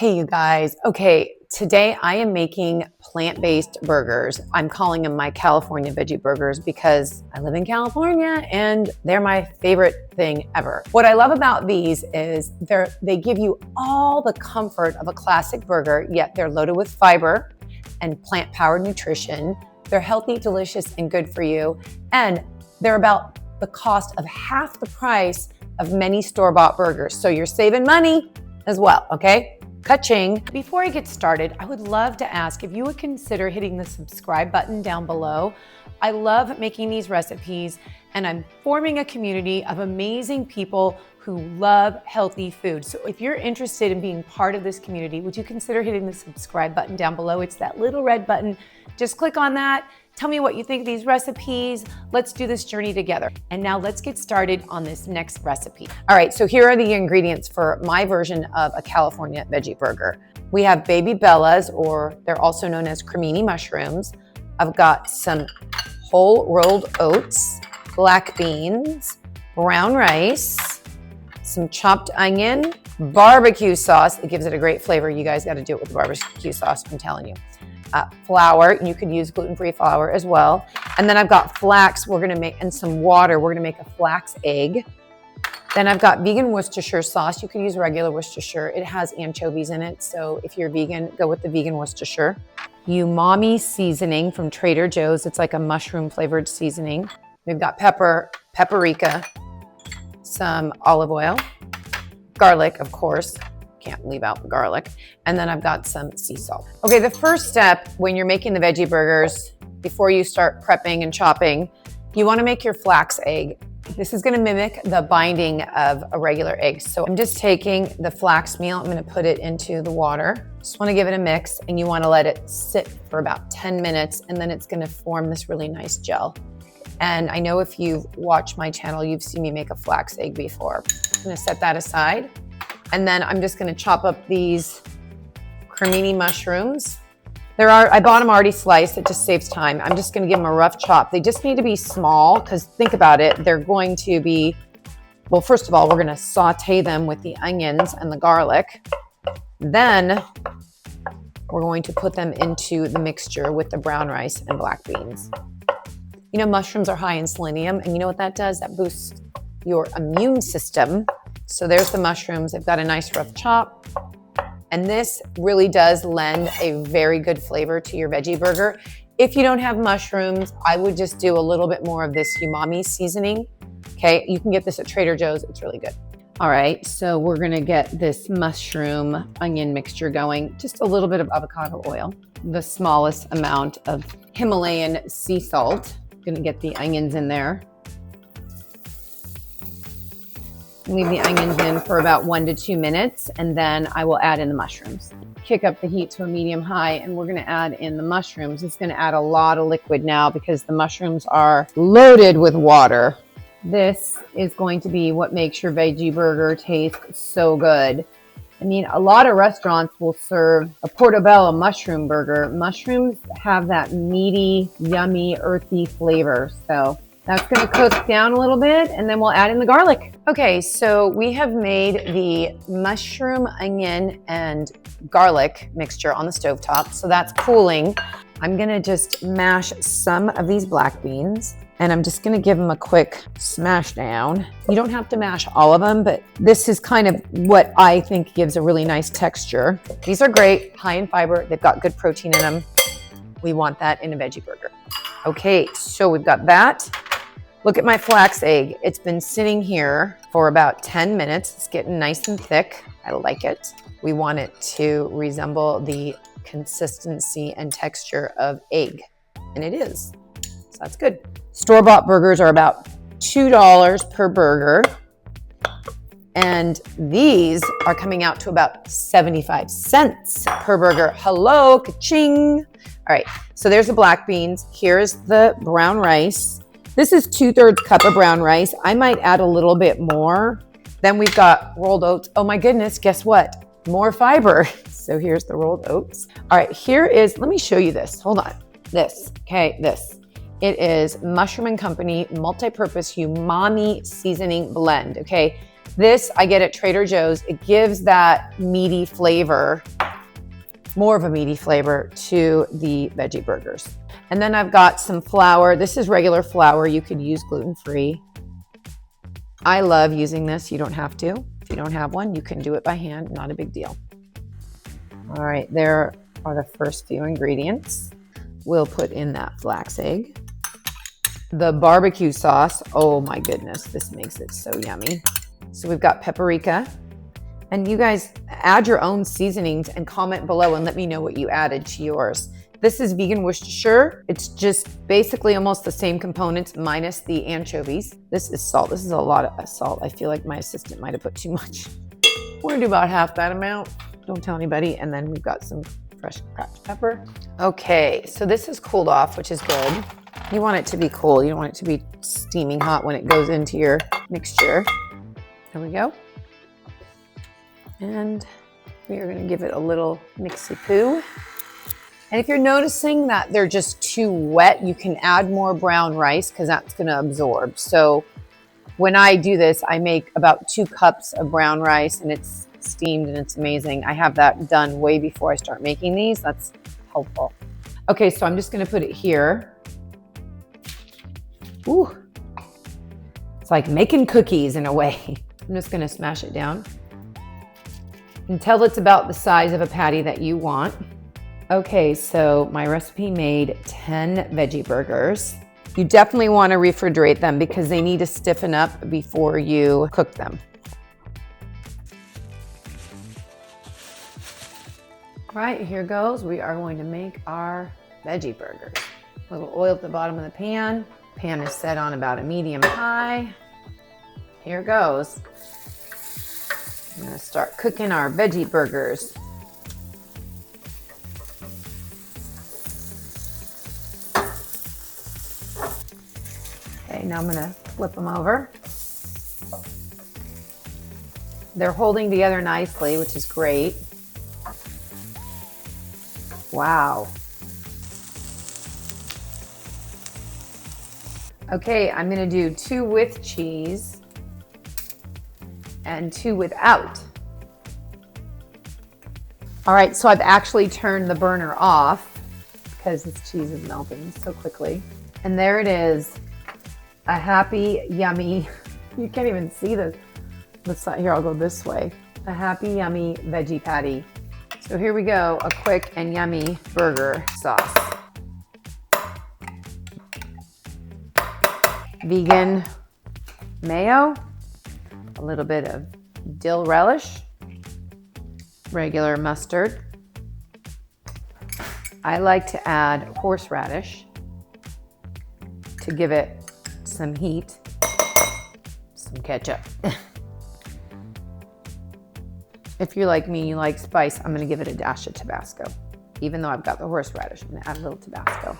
Hey, you guys. Okay, today I am making plant-based burgers. I'm calling them my California veggie burgers because I live in California and they're my favorite thing ever. What I love about these is they give you all the comfort of a classic burger, yet they're loaded with fiber and plant-powered nutrition. They're healthy, delicious, and good for you. And they're about the cost of half the price of many store-bought burgers. So you're saving money as well, okay? Ka-ching. Before I get started, I would love to ask if you would consider hitting the subscribe button down below. I love making these recipes and I'm forming a community of amazing people who love healthy food. So if you're interested in being part of this community, would you consider hitting the subscribe button down below? It's that little red button. Just click on that. Tell me what you think of these recipes. Let's do this journey together. And now let's get started on this next recipe. All right, so here are the ingredients for my version of a California veggie burger. We have baby bellas, or they're also known as cremini mushrooms. I've got some whole rolled oats, black beans, brown rice, some chopped onion, barbecue sauce. It gives it a great flavor. You guys got to do it with the barbecue sauce, I'm telling you. Flour, you could use gluten-free flour as well. And then I've got flax, and some water. We're gonna make a flax egg. Then I've got vegan Worcestershire sauce. You could use regular Worcestershire. It has anchovies in it, so if you're vegan, go with the vegan Worcestershire. Umami seasoning from Trader Joe's. It's like a mushroom flavored seasoning. We've got paprika, some olive oil, garlic, of course. Can't leave out the garlic. And then I've got some sea salt. Okay, the first step when you're making the veggie burgers, before you start prepping and chopping, you wanna make your flax egg. This is gonna mimic the binding of a regular egg. So I'm just taking the flax meal, I'm gonna put it into the water. Just wanna give it a mix, and you wanna let it sit for about 10 minutes, and then it's gonna form this really nice gel. And I know if you've watched my channel, you've seen me make a flax egg before. I'm gonna set that aside. And then I'm just gonna chop up these cremini mushrooms. I bought them already sliced, it just saves time. I'm just gonna give them a rough chop. They just need to be small, because think about it, they're going to be, well, first of all, we're gonna saute them with the onions and the garlic. Then we're going to put them into the mixture with the brown rice and black beans. You know, mushrooms are high in selenium, and you know what that does? That boosts your immune system. So there's the mushrooms. They've got a nice rough chop. And this really does lend a very good flavor to your veggie burger. If you don't have mushrooms, I would just do a little bit more of this umami seasoning. Okay, you can get this at Trader Joe's. It's really good. All right, so we're gonna get this mushroom onion mixture going. Just a little bit of avocado oil, the smallest amount of Himalayan sea salt. Gonna get the onions in there. Leave the onions in for about 1 to 2 minutes, and then I will add in the mushrooms. Kick up the heat to a medium-high, and we're gonna add in the mushrooms. It's gonna add a lot of liquid now because the mushrooms are loaded with water. This is going to be what makes your veggie burger taste so good. I mean, a lot of restaurants will serve a portobello mushroom burger. Mushrooms have that meaty, yummy, earthy flavor, so that's gonna cook down a little bit, and then we'll add in the garlic. Okay, so we have made the mushroom, onion, and garlic mixture on the stovetop, so that's cooling. I'm gonna just mash some of these black beans, and I'm just gonna give them a quick smash down. You don't have to mash all of them, but this is kind of what I think gives a really nice texture. These are great, high in fiber, they've got good protein in them. We want that in a veggie burger. Okay, so we've got that. Look at my flax egg. It's been sitting here for about 10 minutes. It's getting nice and thick. I like it. We want it to resemble the consistency and texture of egg, and it is. So that's good. Store-bought burgers are about $2 per burger, and these are coming out to about 75 cents per burger. Hello, ka-ching. All right, so there's the black beans. Here's the brown rice. This is 2/3 cup of brown rice. I might add a little bit more. Then we've got rolled oats. Oh my goodness, guess what? More fiber. So here's the rolled oats. All right, let me show you this. Hold on. This. It is Mushroom & Company multi-purpose umami seasoning blend, okay? This I get at Trader Joe's. It gives that meaty flavor, more of a meaty flavor to the veggie burgers. And then I've got some flour. This is regular flour. You could use gluten-free. I love using this. You don't have to. If you don't have one, you can do it by hand. Not a big deal. All right, there are the first few ingredients. We'll put in that flax egg. The barbecue sauce. Oh my goodness, this makes it so yummy. So we've got paprika. And you guys add your own seasonings and comment below and let me know what you added to yours. This is vegan Worcestershire. It's just basically almost the same components minus the anchovies. This is salt. This is a lot of salt. I feel like my assistant might have put too much. We're gonna do about half that amount. Don't tell anybody. And then we've got some fresh cracked pepper. Okay, so this is cooled off, which is good. You want it to be cool. You don't want it to be steaming hot when it goes into your mixture. There we go. And we are gonna give it a little mixy-poo. And if you're noticing that they're just too wet, you can add more brown rice because that's gonna absorb. So when I do this, I make about 2 cups of brown rice and it's steamed and it's amazing. I have that done way before I start making these. That's helpful. Okay, so I'm just gonna put it here. Ooh, it's like making cookies in a way. I'm just gonna smash it down until it's about the size of a patty that you want. Okay, so my recipe made 10 veggie burgers. You definitely want to refrigerate them because they need to stiffen up before you cook them. All right, here goes. We are going to make our veggie burgers. A little oil at the bottom of the pan. Pan is set on about a medium high. Here goes. I'm gonna start cooking our veggie burgers. Okay, now I'm gonna flip them over. They're holding together nicely, which is great. Wow. Okay, I'm gonna do 2 with cheese and 2 without. All right, so I've actually turned the burner off because this cheese is melting so quickly. And there it is. A happy, yummy, you can't even see this. Let's not, here, I'll go this way. A happy, yummy veggie patty. So here we go, a quick and yummy burger sauce. Vegan mayo, a little bit of dill relish, regular mustard. I like to add horseradish to give it some heat, some ketchup. If you're like me, you like spice, I'm gonna give it a dash of Tabasco. Even though I've got the horseradish, I'm gonna add a little Tabasco.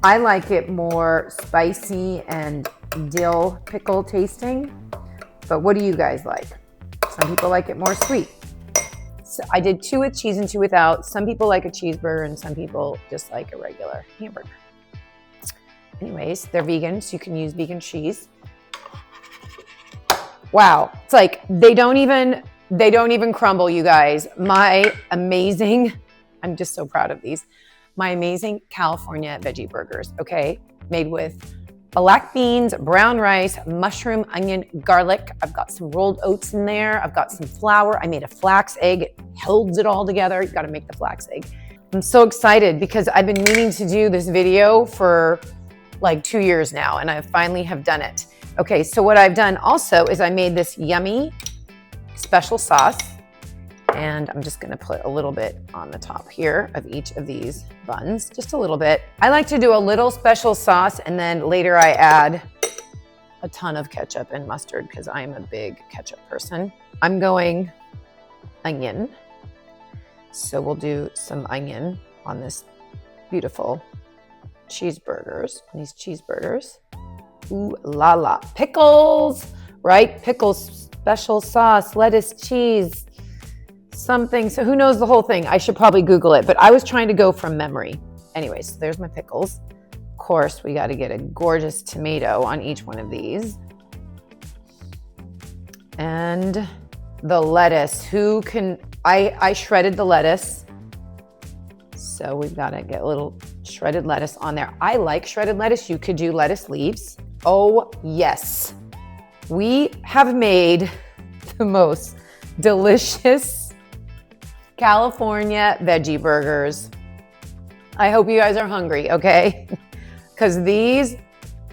I like it more spicy and dill pickle tasting, but what do you guys like? Some people like it more sweet. So I did 2 with cheese and 2 without. Some people like a cheeseburger and some people just like a regular hamburger. Anyways, they're vegan, so you can use vegan cheese. Wow, it's like they don't even crumble, you guys. My amazing, I'm just so proud of these. My amazing California veggie burgers, okay? Made with black beans, brown rice, mushroom, onion, garlic. I've got some rolled oats in there. I've got some flour. I made a flax egg. It holds it all together. You've got to make the flax egg. I'm so excited because I've been meaning to do this video for like 2 years now, and I finally have done it. Okay, so what I've done also is I made this yummy special sauce, and I'm just gonna put a little bit on the top here of each of these buns, just a little bit. I like to do a little special sauce, and then later I add a ton of ketchup and mustard because I'm a big ketchup person. I'm going onion, so we'll do some onion on this beautiful cheeseburgers, these cheeseburgers. Ooh la la. Pickles, right? Pickles, special sauce, lettuce, cheese, something. So who knows the whole thing? I should probably Google it, but I was trying to go from memory. Anyways, there's my pickles. course, we got to get a gorgeous tomato on each one of these. And the lettuce, I shredded the lettuce. So we've got to get a little shredded lettuce on there. I like shredded lettuce. You could do lettuce leaves. Oh yes. We have made the most delicious California veggie burgers. I hope you guys are hungry, okay? Because these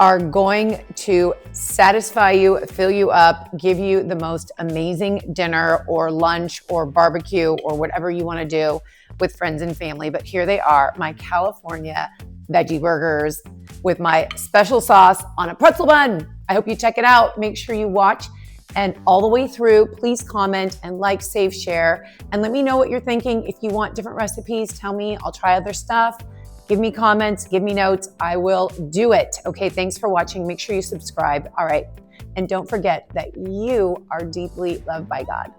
are going to satisfy you, fill you up, give you the most amazing dinner or lunch or barbecue or whatever you want to do with friends and family. But here they are, my California veggie burgers with my special sauce on a pretzel bun. I hope you check it out. Make sure you watch and all the way through. Please comment and like, save, share, and let me know what you're thinking. If you want different recipes, tell me. I'll try other stuff. Give me comments, give me notes. I will do it. Okay, thanks for watching. Make sure you subscribe. All right, and don't forget that you are deeply loved by God.